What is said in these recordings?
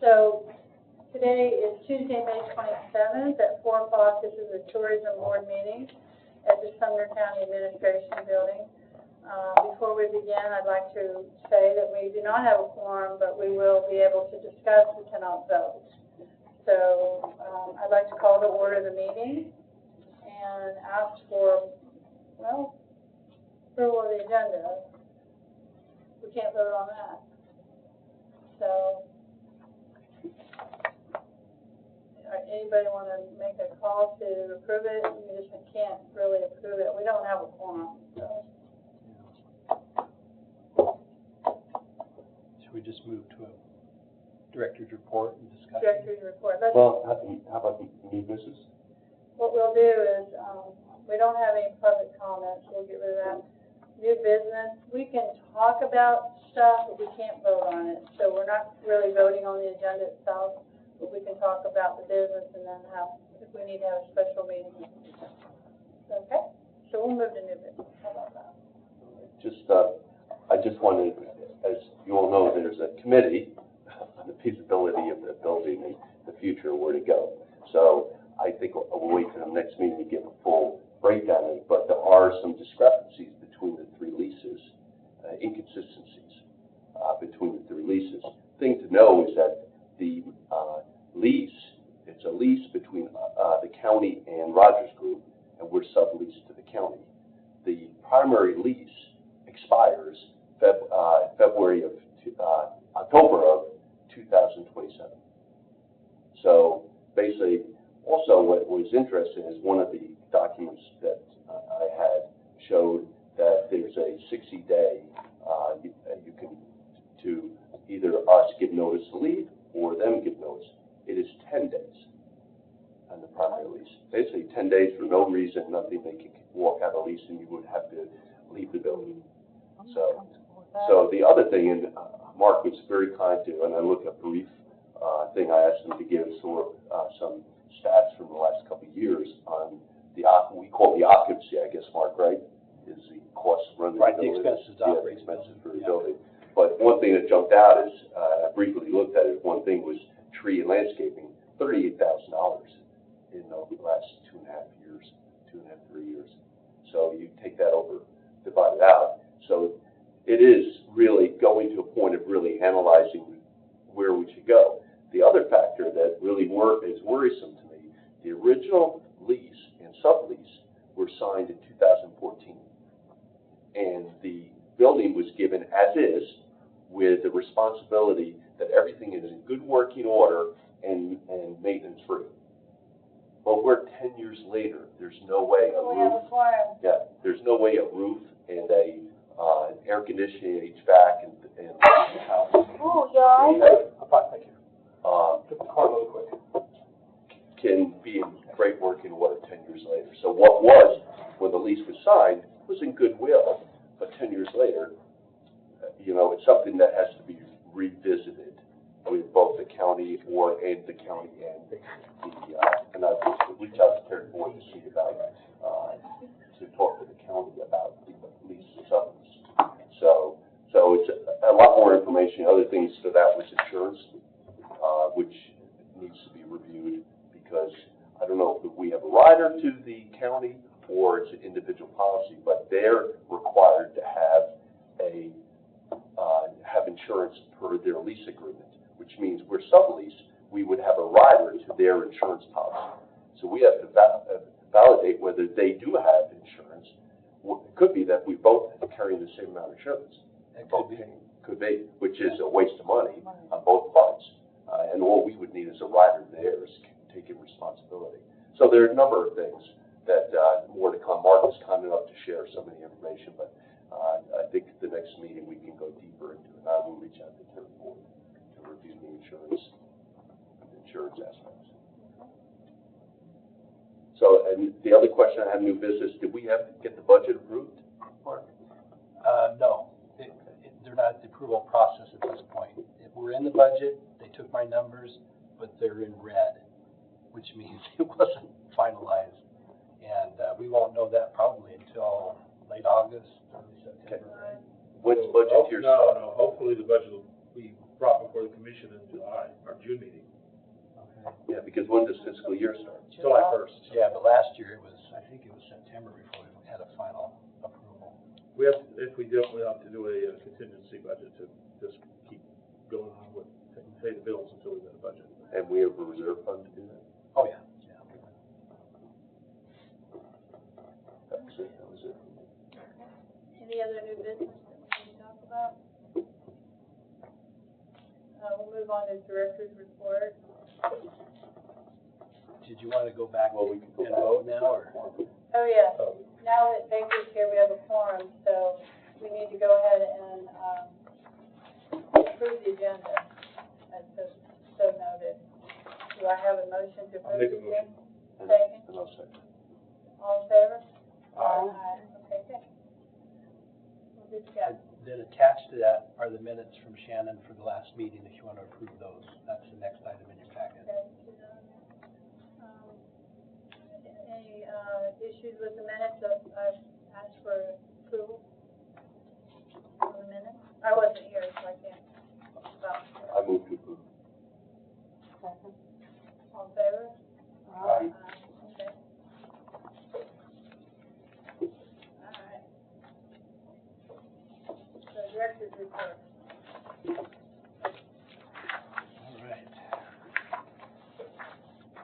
So today is Tuesday, May 27th at 4 o'clock. This is a tourism board meeting at the Sumner County Administration Building. Before we begin, I'd like to say that we do not have a quorum, but we will be able to discuss. We cannot vote. So I'd like to call to order the meeting and ask for, well, approval of the agenda. We can't vote on that. So, anybody want to make a call to approve it? You just can't really approve it. We don't have a quorum. So. Should we just move to a director's report and discuss? Director's report. Well, how about new business? What we'll do is, we don't have any public comments. We'll get rid of that. New business. We can talk about stuff, but we can't vote on it. So we're not really voting on the agenda itself, but we can talk about the business and then if we need to have a special meeting. Okay? So we'll move to new business. How about that? I just wanted, as you all know, there's a committee on the feasibility of the building and the future, where to go. So I think we'll wait till the next meeting to give a full breakdown of it, but there are some discrepancies between the three leases, inconsistencies between the three leases. Thing to know is that the lease, it's a lease between the county and Rogers Group, and we're subleased to the county. The primary lease expires October of 2027. So basically, also what was interesting is one of the documents that I had showed that there's a 60-day you can to either us give notice to leave or them give notice. It is 10 days on the primary lease. Basically 10 days for no reason, nothing. They can walk out of lease and you would have to leave the building. So the other thing, and Mark was very kind to, and I looked at a brief thing I asked him to give some stats from the last couple of years on we call the occupancy, I guess, Mark, right? Is the cost of running the building. The expenses to operate the expenses for the building. But one thing that jumped out is, I briefly looked at it, one thing was tree and landscaping, $38,000 in the last 2.5 years, 3 years. So you take that over, divide it out. So it is really going to a point of really analyzing where we should go. The other factor that really is worrisome to me, the original lease and sublease were signed in 2014. And the building was given as is with the responsibility that everything is in good working order and maintenance free. But we're 10 years later, there's no way a roof, there's no way a roof and an air conditioning, HVAC, and house. Oh, yeah. Thank you. Get the car really quick. Can be in great working order 10 years later. So what was, when the lease was signed, was in goodwill, but 10 years later, it's something that has to be revisited with both the county and the county and I reach out to Terry Boyd to see about to talk to the county about the lease and sublease. So it's a lot more information. Other things stood out was insurance, which needs to be reviewed because I don't know if we have a rider to the county or it's an individual policy, but they're required to have have insurance per their lease agreement, which means we're sublease. We would have a rider to their insurance policy. So we have to validate whether they do have insurance. It could be that we both are carrying the same amount of insurance. Could be, which is a waste of money on both parts. And all we would need is a rider there is taking responsibility. So there are a number of things that more to come. Mark was kind enough to share some of the information, but I think the next meeting we can go deeper into it. I will reach out to Terry Boyd to review the insurance aspects. So, and the other question I have, new business, did we have to get the budget approved, Mark? No. They're not at the approval process at this point. If we're in the budget, they took my numbers, but they're in red, which means it wasn't finalized. And we won't know that probably until late August, early September. When's budget here? No. Hopefully the budget will be brought before the commission in July, or June meeting, Yeah, because when does fiscal year start? July 1st. Yeah, but last year it was, I think it was September before we had a final approval. We have, if we don't, we have to do a contingency budget to just keep going on with, pay the bills until we get a budget. And we have a reserve fund to do that? Oh, yeah, yeah. That was it, that was it. Any other new business that we need to talk about? We'll move on to director's report. Did you want to go back Well, we can go and back. vote now, or? Oh, yeah. Oh, Now that Baker's here, we have a quorum, so we need to go ahead and, approve the agenda, as so noted. Do I have a motion to I'll approve make the a motion. agenda? Second. And I'll second. All in favor? Aye. Okay, good. We'll discuss. Then attached to that are the minutes from Shannon for the last meeting, if you want to approve those. That's the next item in your packet. Okay. Any, issues with the minutes? I've asked for approval on the minutes. I wasn't here, so I can't. I move to approve. All in favor? Aye. Okay. All right. So director's report. All right.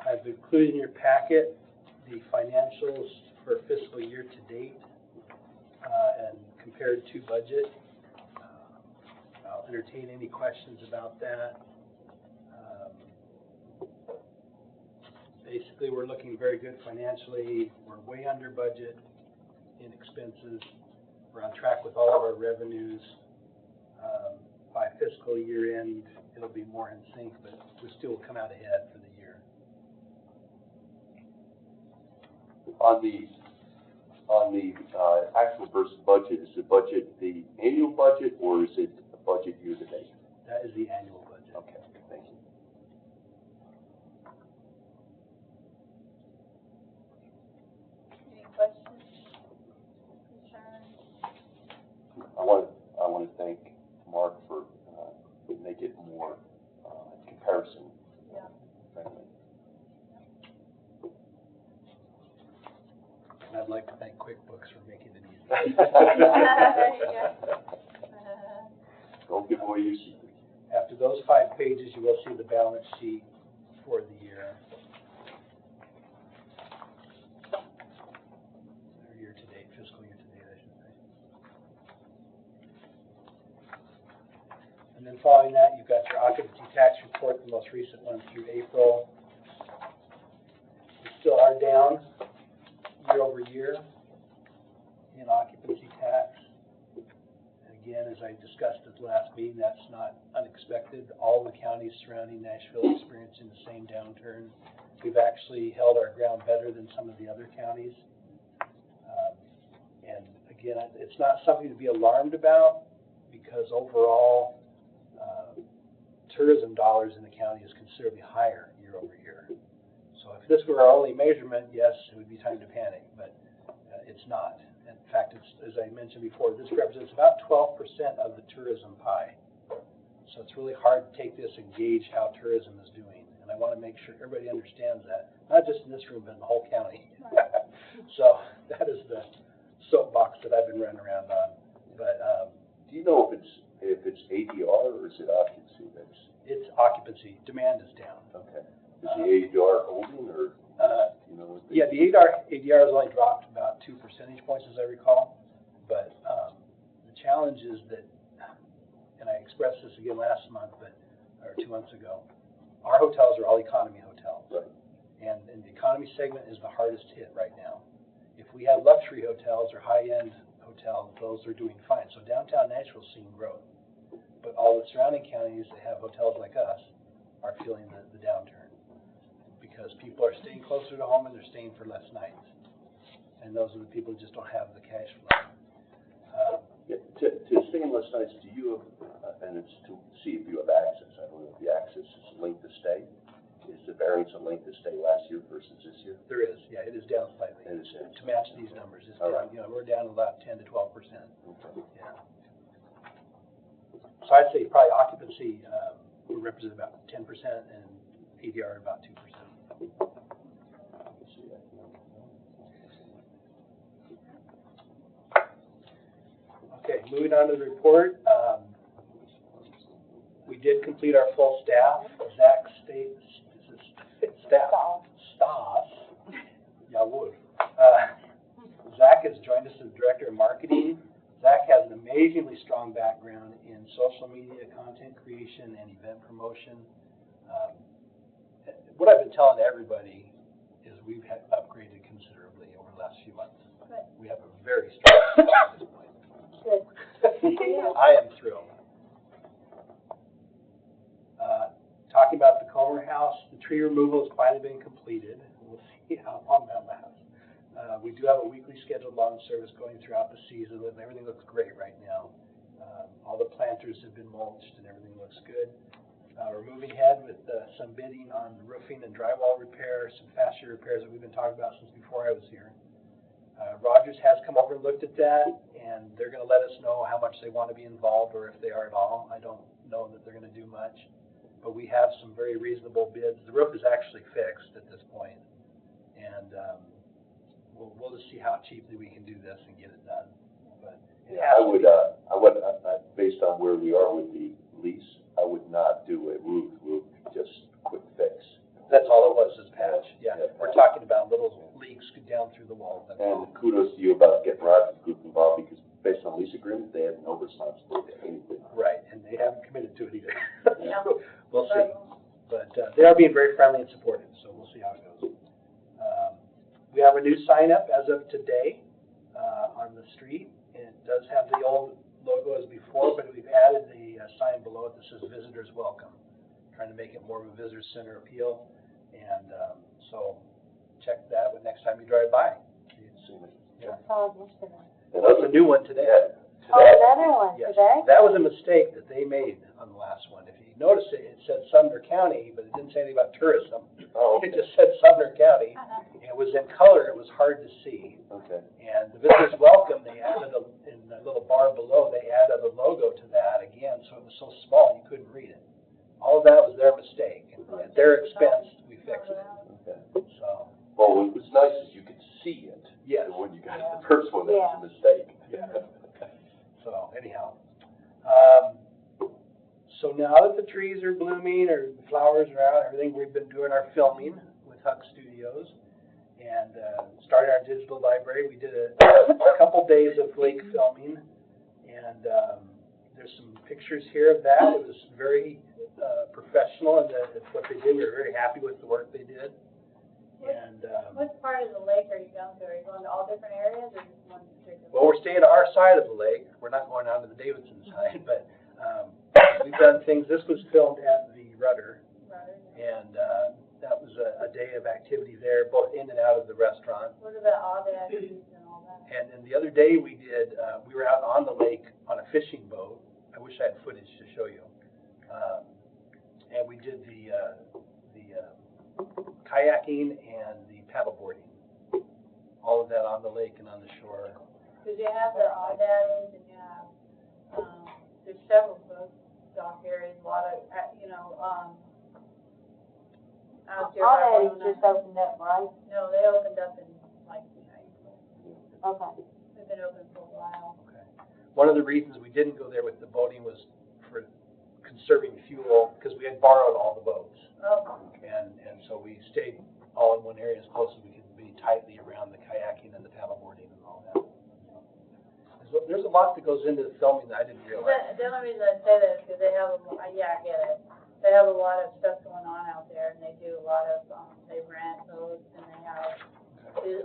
I've included in your packet the financials for fiscal year to date and compared to budget. I'll entertain any questions about that. Basically, we're looking very good financially. We're way under budget in expenses. We're on track with all of our revenues. By fiscal year end, it'll be more in sync, but we still come out ahead for the year. On the actual versus budget, is the budget the annual budget or is it the budget year to date? That is the annual budget. Okay, thank you. Any questions? Concerns? I want to thank Mark for making it more comparison Yeah. friendly. And I'd like to thank QuickBooks for making it easy. There you go. Don't give away your secret. After those 5 pages, you will see the balance sheet for the year. Or year to date, fiscal year to date, I should say. And then following that, you've got your occupancy tax report, the most recent one through April. We still are down year over year in occupancy tax. Again, as I discussed at the last meeting, that's not unexpected. All the counties surrounding Nashville are experiencing the same downturn. We've actually held our ground better than some of the other counties. And again, it's not something to be alarmed about because overall, tourism dollars in the county is considerably higher year over year. So if this were our only measurement, yes, it would be time to panic, but it's not. In fact, it's, as I mentioned before, this represents about 12% of the tourism pie. So it's really hard to take this and gauge how tourism is doing. And I want to make sure everybody understands that, not just in this room, but in the whole county. So that is the soapbox that I've been running around on. But Do you know if it's ADR or is it occupancy? it's occupancy. Demand is down. Okay. Is the ADR holding or you know? What Yeah, the ADR has only dropped about 2 percentage points, as I recall. But the challenge is that, and I expressed this again last month, or 2 months ago, our hotels are all economy hotels. Right. And the economy segment is the hardest hit right now. If we have luxury hotels or high-end hotels, those are doing fine. So downtown Nashville's seeing growth. But all the surrounding counties that have hotels like us are feeling the downturn because people are staying closer to home and they're staying for less nights. And those are the people who just don't have the cash flow. Yeah, to stay in less nights, do you have, and it's to see if you have access. I don't know if the access is length of stay. Is the variance of length of stay last year versus this year? There is, yeah, it is down slightly. It is down. To match these numbers, it's All down, right. we're down about 10 to 12%. Okay. Yeah. So I'd say probably occupancy will represent about 10% and ADR about 2%. Okay, moving on to the report. We did complete our full staff. Staff. Jawohl. Zach has joined us as Director of Marketing. Zach has an amazingly strong background in social media, content creation, and event promotion. What I've been telling everybody is we've upgraded considerably over the last few months. Good. We have a very strong staff at this point. Good. I am thrilled. Talking about the Comer House, the tree removal has finally been completed. We'll see how long that lasts. We do have a weekly scheduled lawn service going throughout the season, and everything looks great right now. All the planters have been mulched, and everything looks good. We're moving ahead with some bidding on roofing and drywall repair, some fascia repairs that we've been talking about since before I was here. Rogers has come over and looked at that, and they're going to let us know how much they want to be involved or if they are at all. I don't know that they're going to do much, but we have some very reasonable bids. The roof is actually fixed at this point, and we'll just see how cheaply we can do this and get it done. But I would, based on where we are with the lease, I would not do a roof, just quick fix. That's all it was, is patch. Yeah, Yeah. we're talking about little leaks down through the walls. And kudos to you about getting Rogers Group involved, because based on lease agreement, they have no responsibility to anything. Right, and they haven't committed to it either. Yeah. We'll see. But they are being very friendly and supportive, so we'll see how it goes. We have a new sign up as of today on the street. It does have the old logo as before, but we've added the sign below it that says Visitors Welcome, trying to make it more of a visitor center appeal. And so check that out next time you drive by. Yeah. That was a new one today. Oh, another one Yes. today? That was a mistake that they made on the last one. If you notice it, it said Sumner County, but it didn't say anything about tourism. Oh, It just said Sumner County. It was in color, it was hard to see. okay. And the Visitors Welcome, they added in the little bar below, they added a logo to that again, so it was so small you couldn't read it. All of that was their mistake. And at their expense, we fixed it. Okay. So, Well, what was nice is you could see it. yes. And when you got the first one, that was a mistake. Yeah. So anyhow, so now that the trees are blooming or the flowers are out, everything, we've been doing our filming with Huck Studios and started our digital library. We did a couple days of lake filming, and there's some pictures here of that. It was very professional, and that's what they did. We were very happy with the work they did. And What part of the lake are you going to? Are you going to all different areas or just one particular? well, we're staying on our side of the lake. We're not going down to the Davidson side, but we've done things. This was filmed at the Rudder, and that was a day of activity there, both in and out of the restaurant. What about all the activities and all that? And then the other day we did, we were out on the lake on a fishing boat. I wish I had footage to show you. And we did the kayaking and the paddleboarding. All of that on the lake and on the shore. Because you have the Audaddies and you have, there's several dock areas, a lot of, out there. All that is just opened up, right? No, they opened up in like April. Okay. They've been open for a while. Okay. One of the reasons we didn't go there with the boating was for conserving fuel, because we had borrowed all the boats. Oh, And so we stayed all in one area as close as we could be tightly around the kayaking and the paddleboarding and all that. There's a lot that goes into the filming that I didn't realize. the only reason I say that is because they have, I get it. They have a lot of stuff going on out there, and they do a lot of, they rent boats, and they have,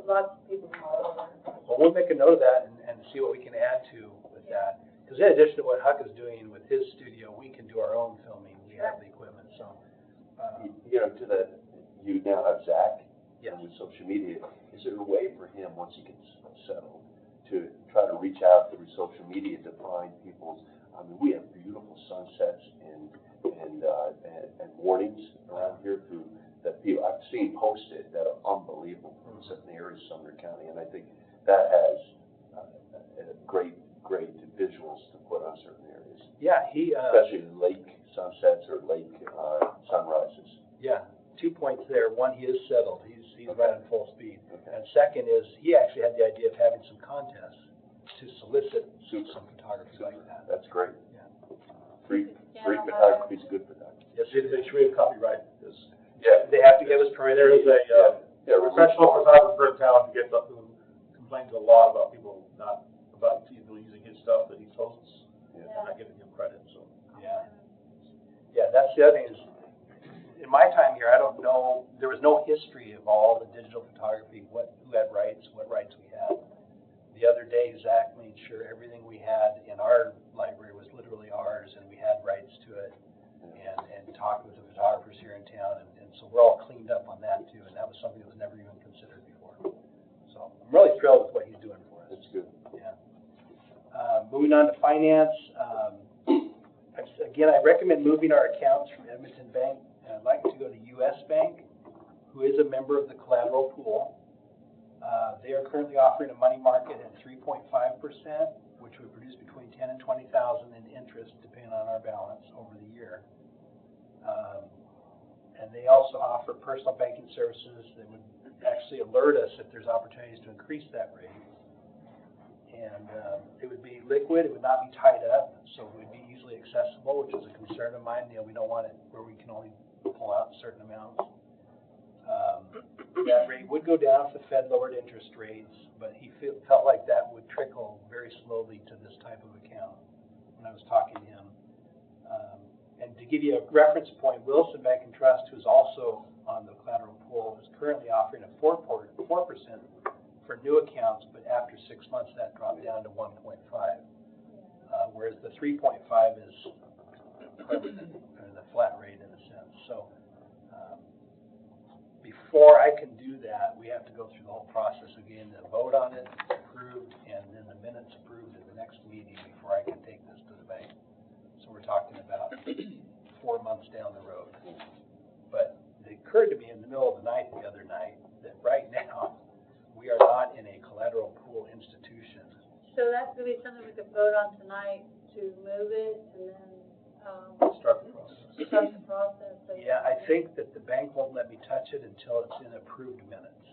lots of people from all over. Well, we'll make a note of that and see what we can add to with that. Because in addition to what Huck is doing with his studio, we can do our own filming. We have the equipment, so. To that, you now have Zach. Yes. And with social media, is there a way for him, once he gets settled, to try to reach out through social media to find people's, we have beautiful sunsets and mornings around here through that people, I've seen posted that are unbelievable from certain areas of Sumner County, and I think that has great visuals to put on certain areas. Yeah, he, especially lake sunsets or lake sunrises. yeah, 2 points there. One, he is settled. He's Okay. running full speed. Okay. And second is, he actually had the idea of having some contests to solicit Super. some photography like that. That's great. Yeah. Free photography is good photography. Yes, Need to make sure we have copyright, because Yeah. they have to give us permission. there is a, Yeah, professional photographer in town who complains a lot about people about people using his stuff that he posts, and not giving him credit, so. Yeah. Yeah, that's the other thing is, in my time here, I don't know, there was no history of all the digital photography, who had rights, what rights we had. The other day, Zach made sure everything we had in our library was literally ours, and we had rights to it, and talked with the photographers here in town, and so we're all cleaned up on that too, and that was something that was never even considered before. So I'm really thrilled with what he's doing for us. That's good. Yeah. Moving on to finance, again, I recommend moving our accounts from Edmonton Bank. I'd like to go to US Bank, who is a member of the collateral pool. They are currently offering a money market at 3.5%, which would produce between $10,000 and $20,000 in interest, depending on our balance over the year. And they also offer personal banking services that would actually alert us if there's opportunities to increase that rate. And it would be liquid, it would not be tied up, so it would be easily accessible, which is a concern of mine. We don't want it where we can only pull out certain amounts. That rate would go down if the Fed lowered interest rates, but he felt like that would trickle very slowly to this type of account when I was talking to him. And to give you a reference point, Wilson Bank and Trust, who's also on the collateral pool, is currently offering a 4% for new accounts, but after 6 months that dropped down to 1.5, whereas the 3.5 is permanent, or the flat rate in a sense. So before I can do that, we have to go through the whole process again, to vote on it, approved, and then the minutes approved at the next meeting before I can take this to the bank. So we're talking about 4 months down the road. But it occurred to me in the middle of the night the other night that right now we are not in a collateral pool institution. So that could be something we could vote on tonight to move it and then, Start the process. start the process. So Yeah, I think that the bank won't let me touch it until it's in approved minutes.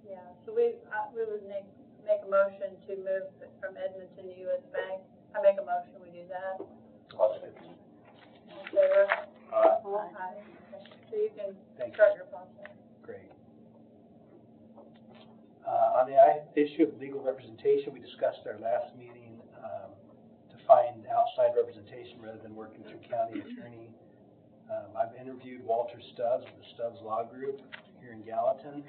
Yeah, so we would make a motion to move it from Edmonton to US Bank. I make a motion, we do that. Positive. In favor? Aye. Aye. Okay. So you can Thank start you. your process. Great. On the issue of legal representation, we discussed our last meeting to find outside representation rather than working through county attorney. I've interviewed Walter Stubbs of the Stubbs Law Group here in Gallatin.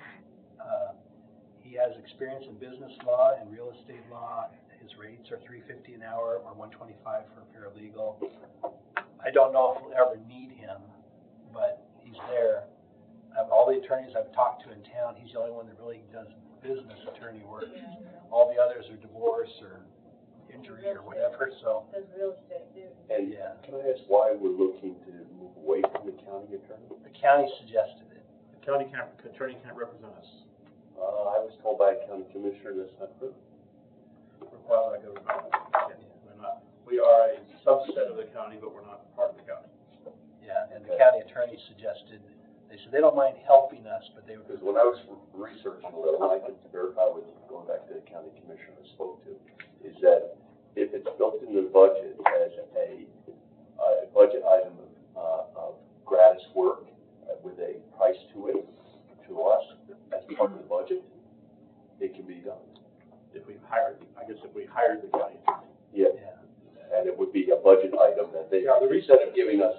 He has experience in business law and real estate law. His rates are $3.50 an hour or $125 for a paralegal. I don't know if we'll ever need him, but he's there. Of all the attorneys I've talked to in town, he's the only one that really does business attorney work. All the others are divorce or injury or whatever, so. Does real estate too. And Yeah. can I ask why we're looking to move away from the county attorney? The county suggested it. The county attorney can't represent us. I was told by a county commissioner that's not true. We're part of the government. We're not. We are a subset of the county, but we're not part of the county. Yeah, and the county attorney suggested, they said they don't mind helping us, but they would. Because when I was researching a little, I could verify with, going back to the county commissioner I spoke to, is that if it's built in the budget as a budget item of gratis work with a price to it, to us, as part of the budget, it can be done. If we hired the county attorney. Yeah. And it would be a budget item that they, instead of giving us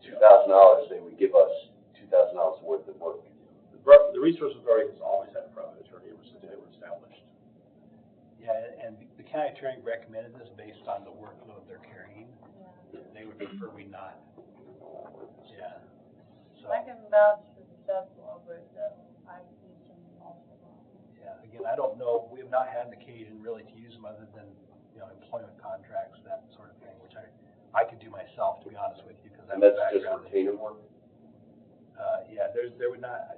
$2,000, they would give us $2,000 worth of work. The Resource Authority has always had a private attorney ever since they were established. Yeah, and the county attorney recommended this based on the workload they're carrying. They would prefer we not. Yeah. So, I can vouch for the Stubbs Law Group, though. I've used them also. yeah, again, I don't know, we have not had an occasion really to use them other than, employment contracts, that sort of thing, which I could do myself, to be honest with you, because I And have a that's just background. retainer work? Yeah, there would not,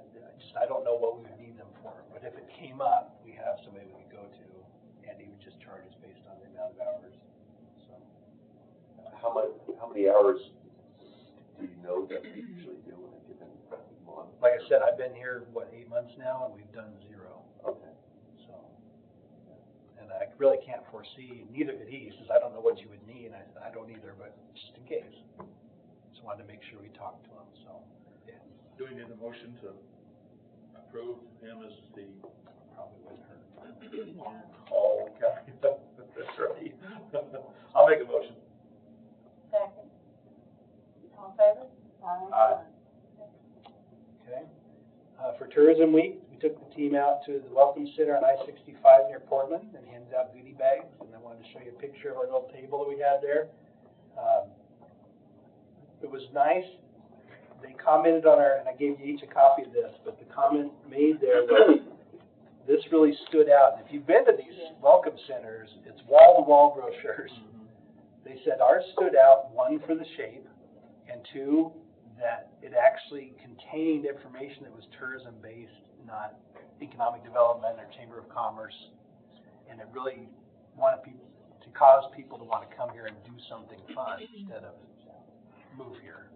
I don't know what we would need them for, but if it came up, we have somebody we could go to, and he would just charge us based on the amount of hours, so. how many hours do you know that we usually do in a given month? Like I said, I've been here, 8 months now, and we've done 0. Okay. So, and I really can't foresee, neither could he. He says, I don't know what you would need. I said, I don't either, but just in case. Just wanted to make sure we talked to him, so, yeah. Do we need a motion to approve him as the Probably wouldn't hurt. all county? That's right. I'll make a motion. Second. All in favor? Aye. Okay. For Tourism Week, we took the team out to the Welcome Center on I-65 near Portland and handed out goodie bags. And I wanted to show you a picture of our little table that we had there. It was nice. They commented on and I gave you each a copy of this, but the comment made there was, this really stood out. If you've been to these Welcome Centers, it's wall-to-wall brochures. They said ours stood out, 1, for the shape, and 2, that it actually contained information that was tourism-based, not economic development or Chamber of Commerce. And it really wanted people to cause people to want to come here and do something fun instead of move here.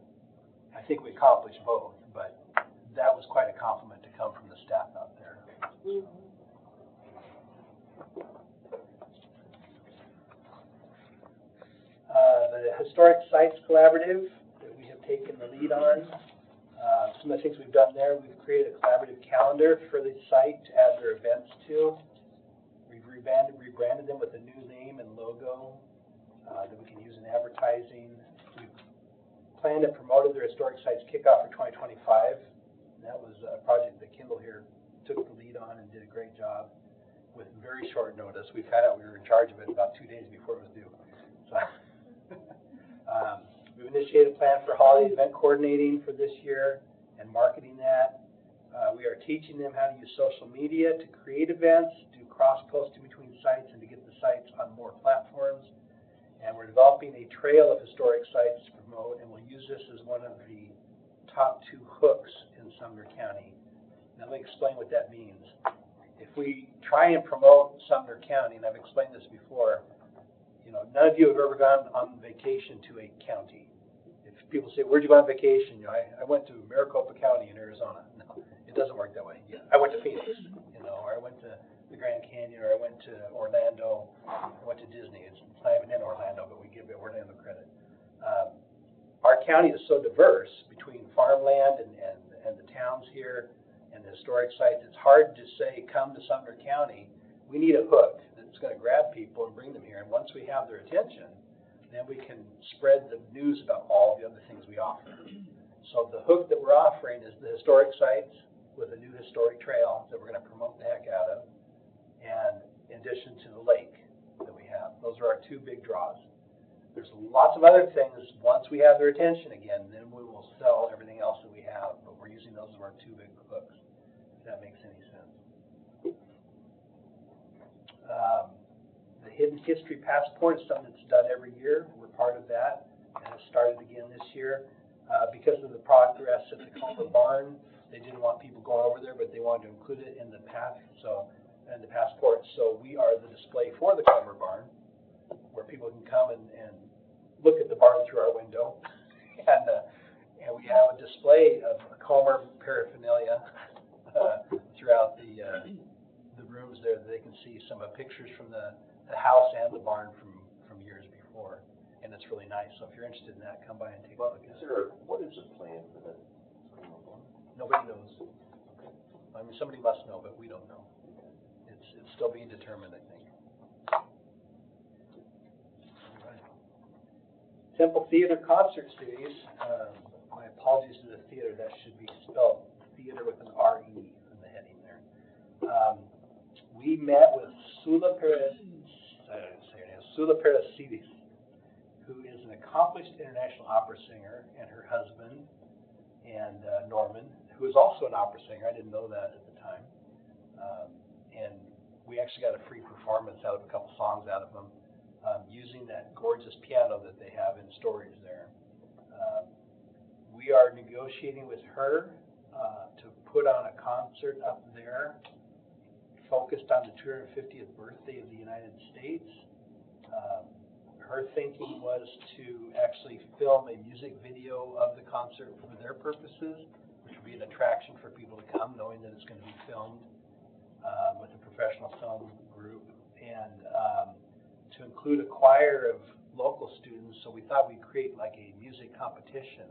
I think we accomplished both, but that was quite a compliment to come from the staff out there. The Historic Sites Collaborative that we have taken the lead on. Some of the things we've done there, we've created a collaborative calendar for the site to add their events to. We've rebranded them with a new name and logo that we can use in advertising. We've planned and promoted their Historic Sites Kickoff for 2025. And that was a project that Kendall here took the lead on and did a great job with very short notice. We found out we were in charge of it about 2 days before it was due. So, we've initiated a plan for holiday event coordinating for this year and marketing that. We are teaching them how to use social media to create events, do cross-posting between sites, and to get the sites on more platforms. And we're developing a trail of historic sites to promote, and we'll use this as one of the top 2 hooks in Sumner County. Now let me explain what that means. If we try and promote Sumner County, and I've explained this before, none of you have ever gone on vacation to a county. If people say, where'd you go on vacation? I went to Maricopa County in Arizona. No, it doesn't work that way. Yeah, I went to Phoenix, or I went to the Grand Canyon, or I went to Orlando, I went to Disney. It's not even in Orlando, but we give Orlando credit. Our county is so diverse between farmland and the towns here and the historic sites. It's hard to say, come to Sumner County. We need a hook that's going to grab people and bring them here. And once we have their attention, then we can spread the news about all the other things we offer. So the hook that we're offering is the historic sites with a new historic trail that we're going to promote the heck out of, and in addition to the lake that we have. Those are our 2 big draws. There's lots of other things. Once we have their attention again, then we will sell everything else that we have, but we're using those as our 2 big hooks, if that makes any sense. The Hidden History Passport is something that's done every year. We're part of that, and it started again this year. Because of the progress at the Comer Barn, they didn't want people going over there, but they wanted to include it in the passport. So we are the display for the Comer Barn, where people can come and look at the barn through our window. And we have a display of Comer paraphernalia throughout the rooms there that they can see some of the pictures from the house and the barn from years before. And it's really nice. So if you're interested in that, come by and take a look at it. What is the plan for that? Nobody knows. I mean, somebody must know, but we don't know. It's still being determined, I think. Right. Temple Theater Concert Series. My apologies to the theater. That should be spelled theater with an R-E in the heading there. We met with Sula Perez-Civis, who is an accomplished international opera singer, and her husband, and Norman, who is also an opera singer. I didn't know that at the time. And we actually got a free performance out of a couple songs out of them, using that gorgeous piano that they have in storage there. We are negotiating with her to put on a concert up there focused on the 250th birthday of the United States. her thinking was to actually film a music video of the concert for their purposes, which would be an attraction for people to come, knowing that it's going to be filmed with a professional film group, and to include a choir of local students. So we thought we'd create like a music competition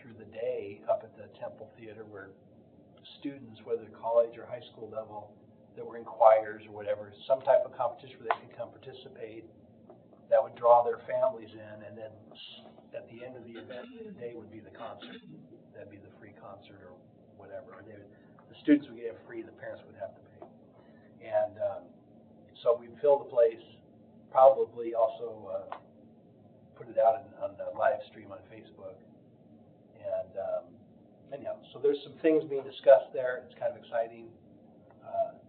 through the day up at the Temple Theater, where students, whether college or high school level, that were in choirs or whatever, some type of competition where they could come participate, that would draw their families in, and then at the end of the event, the day would be the concert. That'd be the free concert or whatever. Or the students would get it free, the parents would have to pay. And so we'd fill the place, probably also put it out on the live stream on Facebook. And anyhow, so there's some things being discussed there. It's kind of exciting.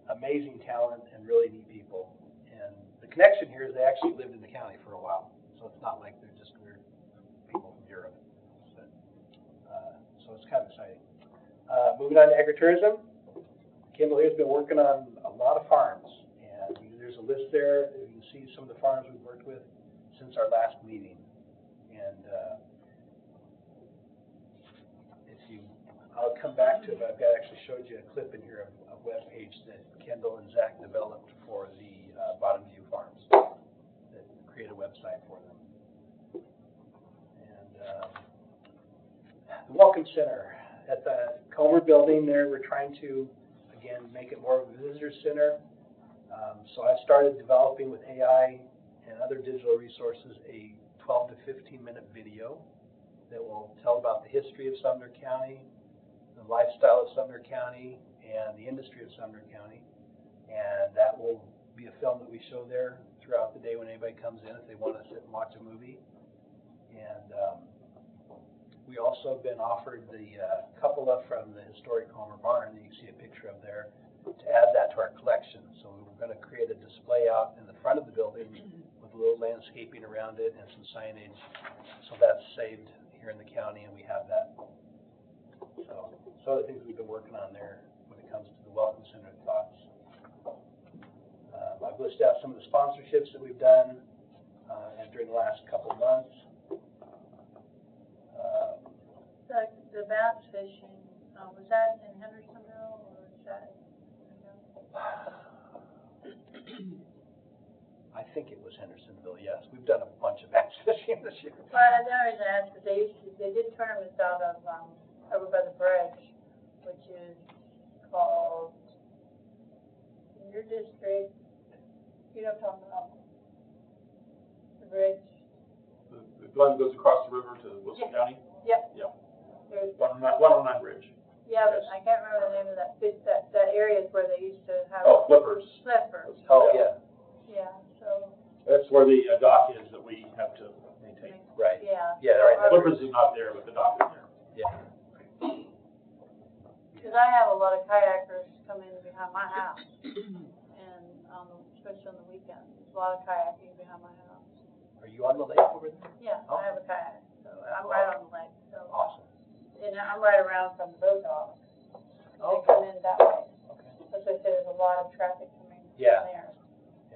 Amazing talent and really neat people. And the connection here is they actually lived in the county for a while. So it's not like they're just weird people from Europe. But, so it's kind of exciting. Moving on to agritourism. Kimball here's been working on a lot of farms. And there's a list there. You can see some of the farms we've worked with since our last meeting. And I'll come back to it, but I've got actually showed you a clip in here of a web page that Kendall and Zach developed for the Bottom View Farms that create a website for them. And the Welcome Center at the Comer building there, we're trying to, again, make it more of a visitor center. So I started developing with AI and other digital resources a 12 to 15 minute video that will tell about the history of Sumner County, the lifestyle of Sumner County, and the industry of Sumner County. And that will be a film that we show there throughout the day when anybody comes in if they want to sit and watch a movie. And we also have been offered the cupola from the historic Comer Barn that you see a picture of there to add that to our collection. So we're going to create a display out in the front of the building with a little landscaping around it and some signage. So that's saved here in the county, and we have that. So other things we've been working on there when it comes to the Welcome Center thoughts. I've listed out some of the sponsorships that we've done during the last couple of months. The bass fishing, was that in Hendersonville or was that? I think it was Hendersonville, yes. We've done a bunch of bass fishing this year. Well, I know that they did tournaments out of over by the bridge, which is called in your district. You know what I'm talking about? The bridge. The one goes across the river to Wilson County? Yep. Yeah. There's, 109 Bridge. yeah, but I can't remember the name of that area is where they used to have. Oh, Flippers. Flippers. Oh, yeah. Yeah, so. That's where the dock is that we have to maintain. Right. Yeah. Yeah, right. Flippers is not there, but the dock is there. Yeah. Because I have a lot of kayakers come in behind my house, and especially on the weekends, there's a lot of kayaking behind my house. Are you on the lake over there? Yeah, Oh. I have a kayak, so I'm right on the lake, so. Awesome. And I'm right around from the boat dock. They Okay. come in that way. Okay. As I said, there's a lot of traffic coming Yeah. there.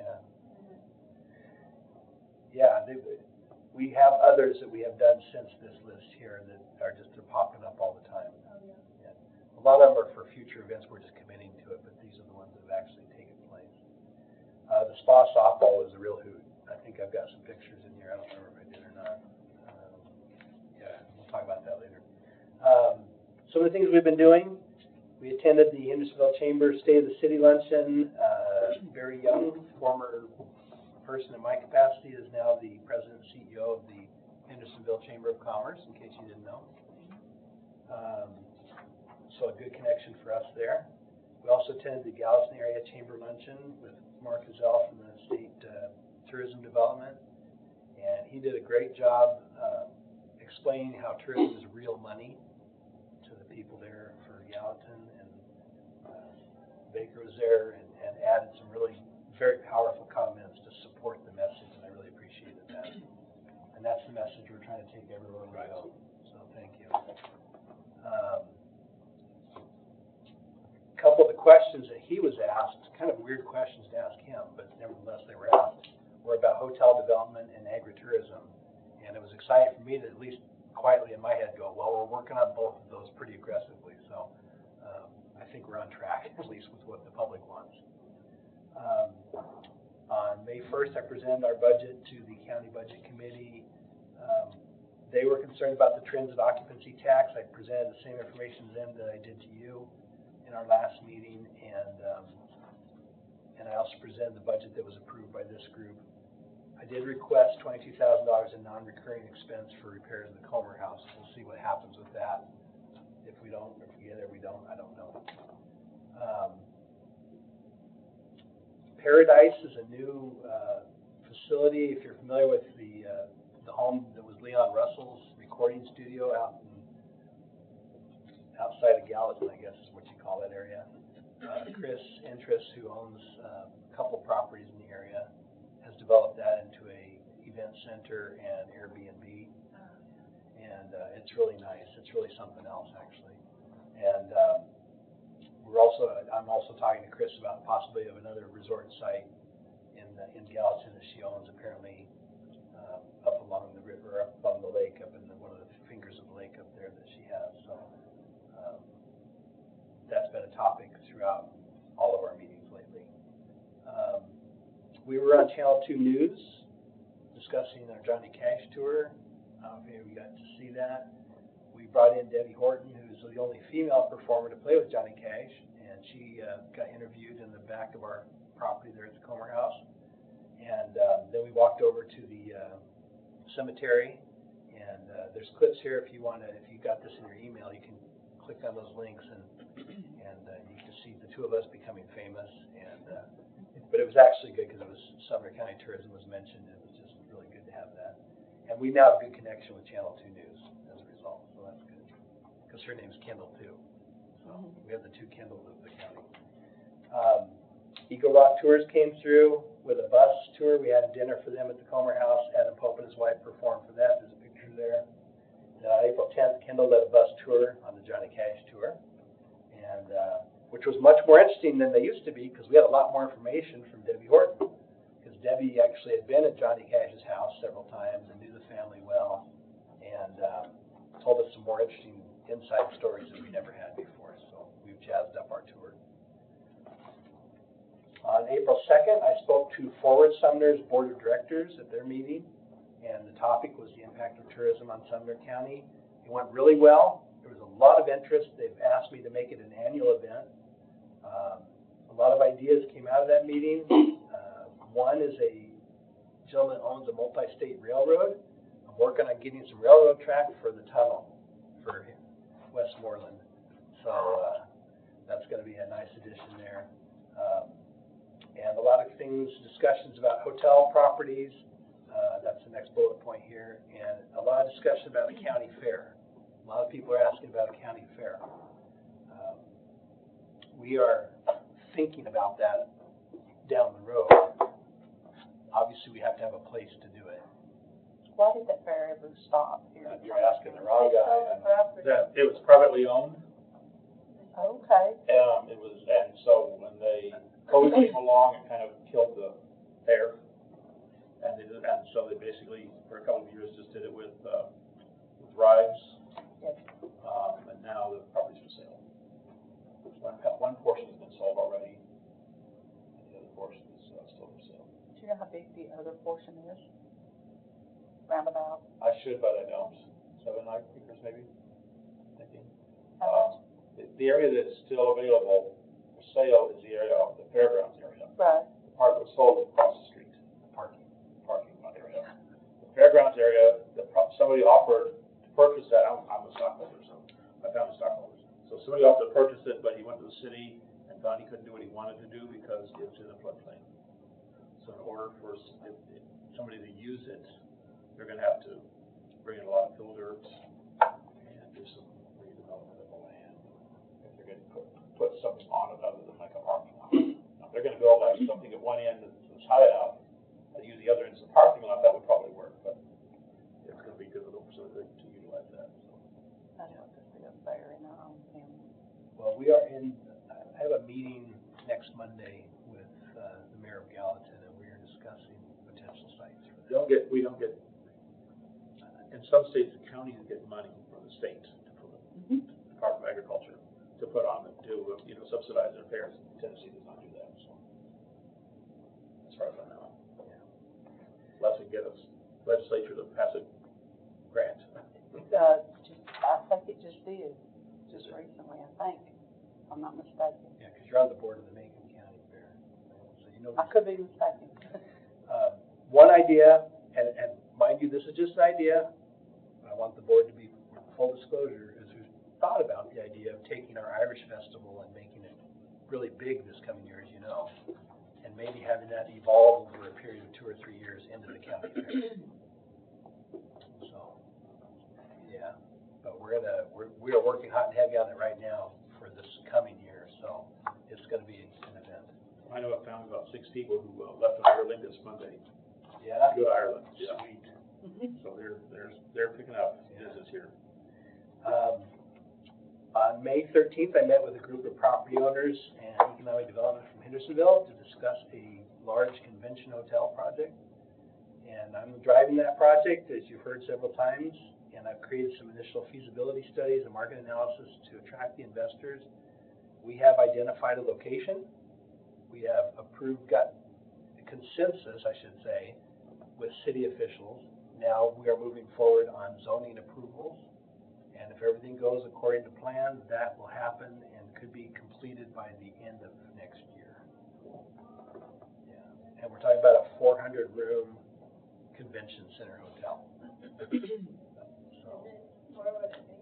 Yeah. Mhm. Yeah, we have others that we have done since this list here that are just popping up all the time. Oh, yeah. Yeah. A lot of them are for future events. We're just committing to it, but these are the ones that have actually taken place. The spa softball was a real hoot. I think I've got some pictures in here. I don't remember if I did or not. Yeah, we'll talk about that later. Some of the things we've been doing, we attended the Hendersonville Chamber State of the City Luncheon. Barry Young, former person in my capacity, is now the president and CEO of the Hendersonville Chamber of Commerce, in case you didn't know. So a good connection for us there. We also attended the Gallatin Area Chamber Luncheon with Mark Gazelle from the State Tourism Development. And he did a great job explaining how tourism is real money to the people there for Gallatin. And Baker was there and added some really very powerful comments to support the message, and I really appreciated that. And that's the message we're trying to take everywhere we go. So thank you. A couple of the questions that he was asked, kind of weird questions to ask him, but nevertheless they were asked, were about hotel development and agritourism. And it was exciting for me to at least quietly in my head go, well, we're working on both of those pretty aggressively. So I think we're on track, at least with what the public wants. On May 1st, I presented our budget to the county budget committee. They were concerned about the trends of occupancy tax. I presented the same information to them that I did to you in our last meeting, and I also presented the budget that was approved by this group. I did request $22,000 in non-recurring expense for repairs of the Comer house. We'll see what happens with that. If we don't, if we get it, we don't, I don't know. Paradise is a new facility. If you're familiar with the home that was Leon Russell's recording studio outside of Gallatin, I guess is what you call that area. Chris Entris, who owns a couple properties in the area, has developed that into a event center and Airbnb, and it's really nice. It's really something else, actually. And I'm also talking to Chris about the possibility of another resort site in Gallatin that she owns, apparently up along the river, up along the lake, up in one of the fingers of the lake up there that she has. So that's been a topic throughout all of our meetings lately. We were on Channel 2 News discussing our Johnny Cash tour. Maybe we got to see that. We brought in Debbie Horton, who's the only female performer to play with Johnny Cash, and she got interviewed in the back of our property there at the Comer house. And then we walked over to the cemetery, and there's clips here if you got this in your email, you can click on those links and you can see the two of us becoming famous. But it was actually good because it was Sumner County Tourism was mentioned. It was just really good to have that. And we now have good connection with Channel 2 News as a result, so that's good. Because her name's Kendall too. So we have the two Kendalls of the county. Eagle Rock Tours came through with a bus tour. We had dinner for them at the Comer house. Adam Pope and his wife performed for that. There's a picture there. April 10th, Kendall led a bus tour on the Johnny Cash tour, and which was much more interesting than they used to be because we had a lot more information from Debbie Horton. Because Debbie actually had been at Johnny Cash's house several times and knew the family well, and told us some more interesting inside stories that we never had before. So we've jazzed up our tour. On April 2nd, I spoke to Forward Sumner's Board of Directors at their meeting, and the topic was the impact of tourism on Sumner County. It went really well. There was a lot of interest. They've asked me to make it an annual event. A lot of ideas came out of that meeting. One is a gentleman owns a multi-state railroad. I'm working on getting some railroad track for the tunnel for Westmoreland. So that's going to be a nice addition there. And a lot of things, discussions about hotel properties. That's the next bullet point here. And a lot of discussion about a county fair. A lot of people are asking about a county fair. We are thinking about that down the road. Obviously, we have to have a place to do it. Why did the fair ever stop here? You're asking the wrong guy. It was privately owned. Okay. And so when COVID came along, it kind of killed the fair. And so they basically, for a couple of years, just did it with rides. Yes. And now the property's for sale. One portion has been sold already, and the other portion is still for sale. Do you know how big the other portion is? Roundabout? I should, but I don't. 7 acres maybe, thinking. The area that's still available for sale is the area of the fairgrounds area. Right. The part that was sold across the street, the parking lot area. The fairgrounds area, somebody offered to purchase that. I'm a stockholder, so I found the stockholders. So somebody offered to purchase it, but he went to the city and thought he couldn't do what he wanted to do because it's in a floodplain. So in order for somebody to use it, they're going to have to bring in a lot of fill dirt and do some redevelopment of the land. If they're going to put something on it other than like a parking lot. Now, if they're going to build like something at one end that's high enough and use the other end as a parking lot, that would probably work, but it's going to be difficult for somebody to utilize that. So. I'd have to see a fair in our own county. Well, I have a meeting next Monday with the mayor of Gallatin, and we are discussing potentially we don't get, in some states, the counties get money from the state, Department of Agriculture, to put on, to, subsidize their fairs. Tennessee does not do that, so. As far as I know. Unless we get a legislature to pass a grant. I think it just did, just recently, I think, if I'm not mistaken. Yeah, because you're on the board of the Macon County Fair, so you know. I could be mistaken. One idea, and mind you, this is just an idea. I want the board to be full disclosure, is who's thought about the idea of taking our Irish festival and making it really big this coming year, as you know, and maybe having that evolve over a period of 2 or 3 years into the county fair. So, yeah, but we are working hot and heavy on it right now for this coming year, so it's going to be an event. I know I found about 6 people who left in Ireland this Monday. Yeah. Go to Ireland. Yeah. Sweet. So they're picking up business here. On May 13th, I met with a group of property owners and economic development from Hendersonville to discuss a large convention hotel project. And I'm driving that project, as you've heard several times, and I've created some initial feasibility studies and market analysis to attract the investors. We have identified a location. We have got consensus, I should say, with city officials. Now we are moving forward on zoning approvals. And if everything goes according to plan, that will happen and could be completed by the end of next year. Yeah. And we're talking about a 400-room convention center hotel. So, Where would it be?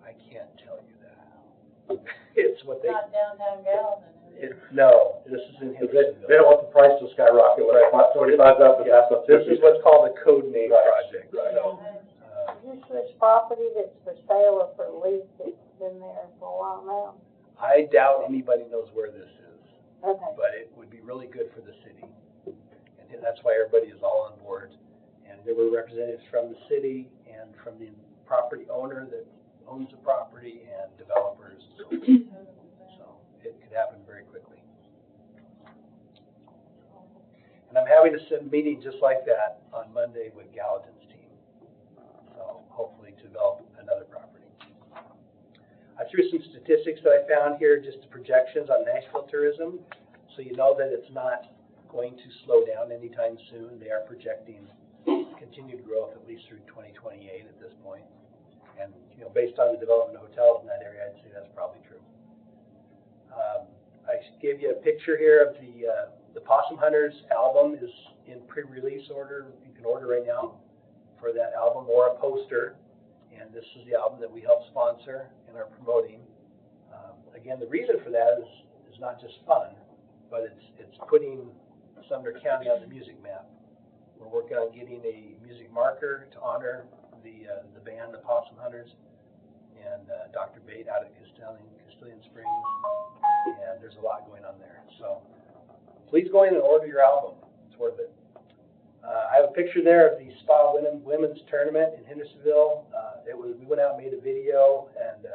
I can't tell you that. It's what they. Not downtown Gallatin, is it? No, this is in Hendersonville. They don't want the price to skyrocket, like $25,000, that's what. This is what's called a code name project. Right. So, Is this property that's for sale or for lease that's been there for a while now? I doubt anybody knows where this is, Okay. but it would be really good for the city. And that's why everybody is all on board. And there were representatives from the city and from the property owner that owns the property and developers. So it could happen very quickly. And I'm having a meeting just like that on Monday with Gallatin's team. So hopefully to develop another property. I threw some statistics that I found here, just the projections on Nashville tourism, so you know that it's not going to slow down anytime soon. They are projecting continued growth at least through 2028 at this point. And based on the development of hotels in that area, I'd say that's probably true. I gave you a picture here of the Possum Hunters album is in pre-release order. You can order right now for that album or a poster. And this is the album that we help sponsor and are promoting. Again, the reason for that is not just fun, but it's putting Sumner County on the music map. We're working on getting a music marker to honor the band, the Possum Hunters, and Dr. Bate out at Castilian Springs, and there's a lot going on there. So please go in and order your album. It's worth it. I have a picture there of the Spa Women's Tournament in Hendersonville. We went out and made a video, and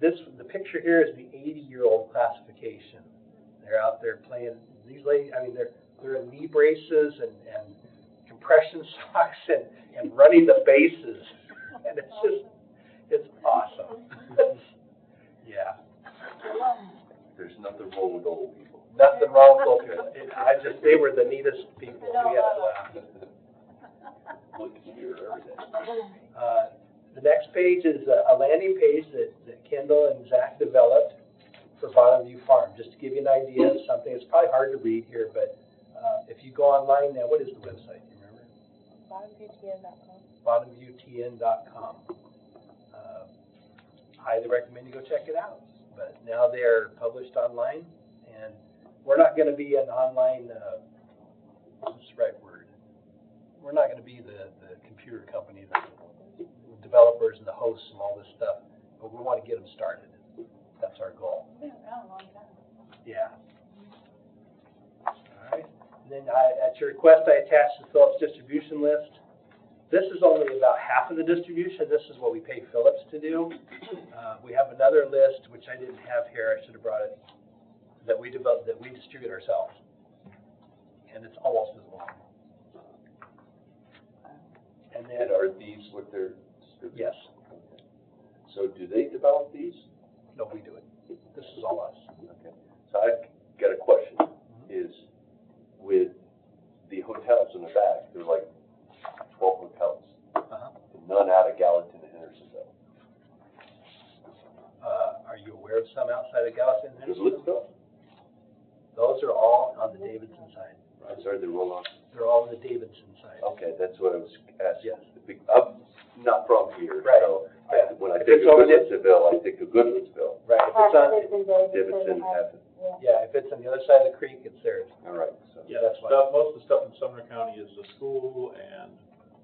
the picture here is the 80-year-old classification. They're out there playing. These ladies, they're in knee braces and compression socks and running the bases, and it's awesome. Yeah. There's nothing wrong with old people. Nothing wrong with old people. They were the neatest people. We had a blast. Look at you every day. The next page is a landing page that Kendall and Zach developed for Bottom View Farm. Just to give you an idea of something, it's probably hard to read here, but if you go online now, what is the website? Do you remember? BottomViewTN.com. BottomViewTN.com. Highly recommend you go check it out. But now they are published online, and we're not going to be an online, what's the right word? We're not going to be the computer company, the developers and the hosts and all this stuff, but we want to get them started. That's our goal. It's been around a long time. Yeah. All right. And then at your request, I attached the Phillips distribution list. This is only about half of the distribution. This is what we pay Phillips to do. We have another list, which I didn't have here. I should have brought it, that we develop, that we distribute ourselves. And it's almost as long. And then, And are these what they're distributing? yes, So do they develop these? no, we do it. This is all us. Okay. So I've got a question, is with the hotels in the back, there are like 12 hotels, Uh-huh. and none out of Gallatin and Hendersonville. Are you aware of some outside of Gallatin? Does Lidsville? Those are all on the Davidson side. I'm sorry, they roll on. They're all on the Davidson side. Okay, that's what I was asking. Yes. I'm not from here, Right. so Yeah. when I If think it's of over there- Goodlettsville, I think of Goodlettsville. Right, if it's on, Davidson, Hafford. yeah, if it's on the other side of the creek, it's theirs. All right, so. Yeah, That's fine. most of the stuff in Sumner County is the school and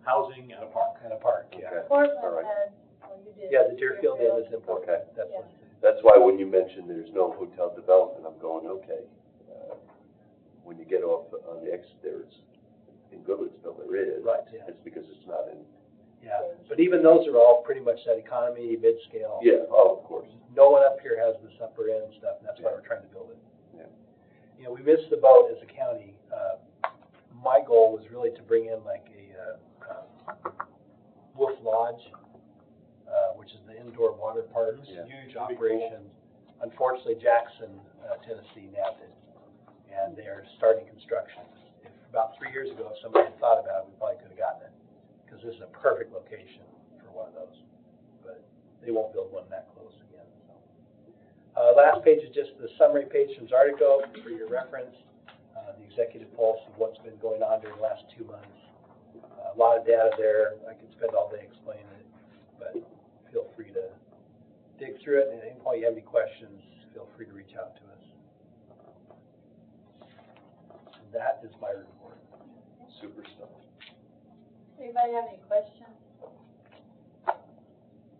housing and a park. Kind of park, yeah. Okay. Portland All right. has, well, you did. Yeah, the Deerfield Inn is important. Okay. That's Yeah. what it is. That's why when you mentioned there's no hotel development, I'm going, okay. When you get off on the exit there, it's, in Goodlettsville there is. Right, yeah. It's because it's not in, Yeah, but even those are all pretty much that economy, mid-scale. yeah, oh, of course. No one up here has this upper end stuff, and that's why we're trying to build it. Yeah. You know, we missed the boat as a county. My goal was really to bring in like a Wolf Lodge, which is the indoor water park, Yeah. huge That'd be operation. Unfortunately, Jackson, Tennessee nabbed it, and they are starting construction. If about 3 years ago, if somebody had thought about it, we probably could have gotten it, because this is a perfect location for one of those. But they won't build one that close again, so. Last page is just the summary page from Zartico for your reference, the executive pulse of what's been going on during the last 2 months. A lot of data there. I could spend all day explaining it, but feel free to dig through it, and at any point you have any questions, feel free to reach out to us. And that is my report. Super stuff. Anybody have any questions?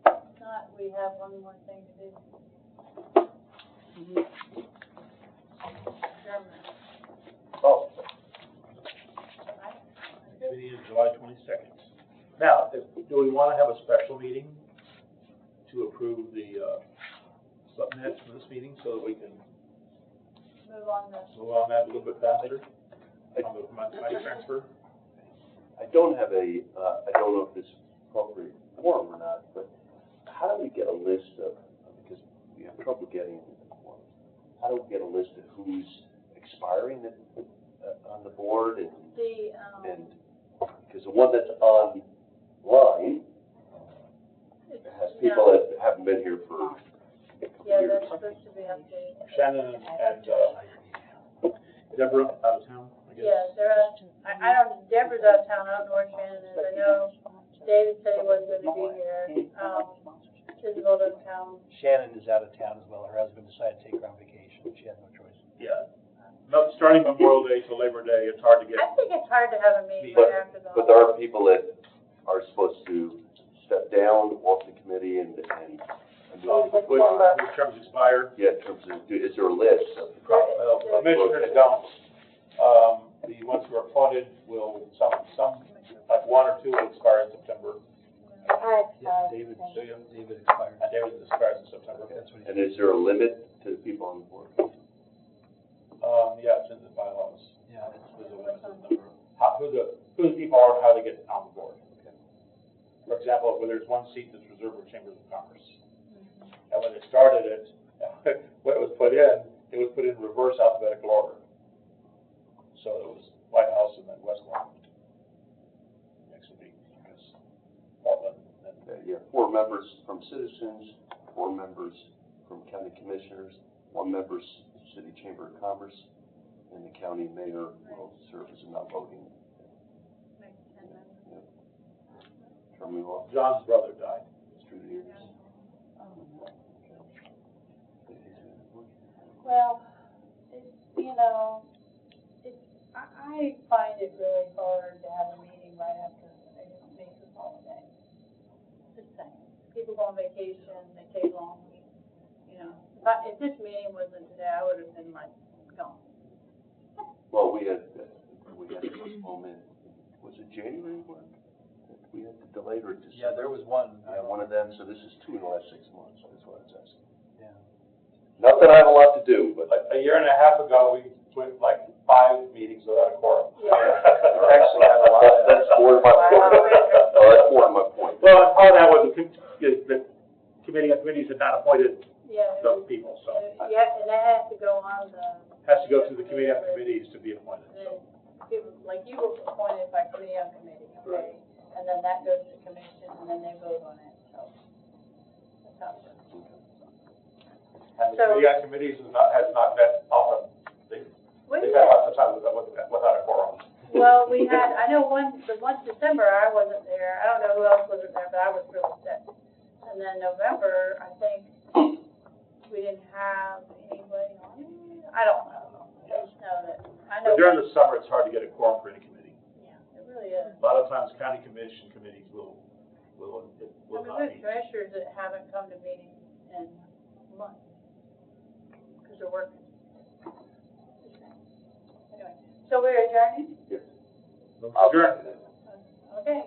If not, we have one more thing to do. German. Oh, Right? meeting is July 22nd. Now, do we want to have a special meeting to approve the minutes for this meeting so that we can Move on this. move on that a little bit faster? On the money transfer? I don't have a, I don't know if this is appropriate form or not, but how do we get a list of, because we have trouble getting the form, how do we get a list of who's expiring on the board and, because the one that's online has people that haven't been here for Yeah, years. that's supposed to be updated. Shannon and Deborah out of town, I guess? Yeah, they're out, I don't, Deborah's out of town, I don't know where Shannon is, I know David said he wasn't gonna be here, Isabel doesn't count. Shannon is out of town as well. Her husband decided to take her on vacation. She had no choice. Yeah. No, starting Memorial Day to Labor Day, it's hard to get. I think it's hard to have a meeting But, right after the. but there are people that are supposed to step down off the committee and Which terms expire? yeah, in terms of, is there a list of? Commissioners don't. The ones who are appointed will, some, like one or two will expire in September. Yeah, David expired. And David expires in September. That's what he And said. is there a limit to the people on the board? Yeah, it's in the bylaws. Yeah, There's a limit to the number of, who the people are and how they get on the board. For example, when there's one seat that's reserved for Chambers of Commerce. And when they started it, when it was put in reverse alphabetical order. So it was White House and then West Lawn. Next would be, I guess, Portland. And Yeah, 4 members from citizens, 4 members from county commissioners, 1 member city chamber of commerce, and the county mayor will serve as a non-voting. Term we want John's brother died. through the years. Well, I find it really hard to have a meeting right after a major holiday. Just saying, people go on vacation, they take long weeks, If this meeting wasn't today, I would have been like, gone. Well, we had to postpone it, was it January one? We had to delay or December? Yeah, there was one. One of them, so this is 2 in the last 6 months, that's what it's asking. Yeah. Not that I have a lot to do, but. Like a year and a half ago, we went like 5 meetings without a quorum. Yeah. Actually, I have a lot. That's more of my. Oh, appointed Yeah, those people, so. yeah, and that has to go on the. Has to go through the committee on committees to be appointed, And so. then people, like you were appointed by committee on committee, okay? And then that goes to commission, and then they vote on it, so. That's how it works. And the So- committee on committees has not met often. They've Well, had yeah. lots of times without a quorum. Well, we had, I know the one December, I wasn't there, I don't know who else wasn't there, but I was really sick. And then November, I think, we didn't have anybody on it, I don't know. I just know that, I know. But during the summer, it's hard to get a quorum for any committee. Yeah, it really is. A lot of times, county committees will I not mean, we have meet. commissioners that haven't come to meetings in months, because they're working. Anyway, so we're adjourning? Yes. Adjourn. Okay.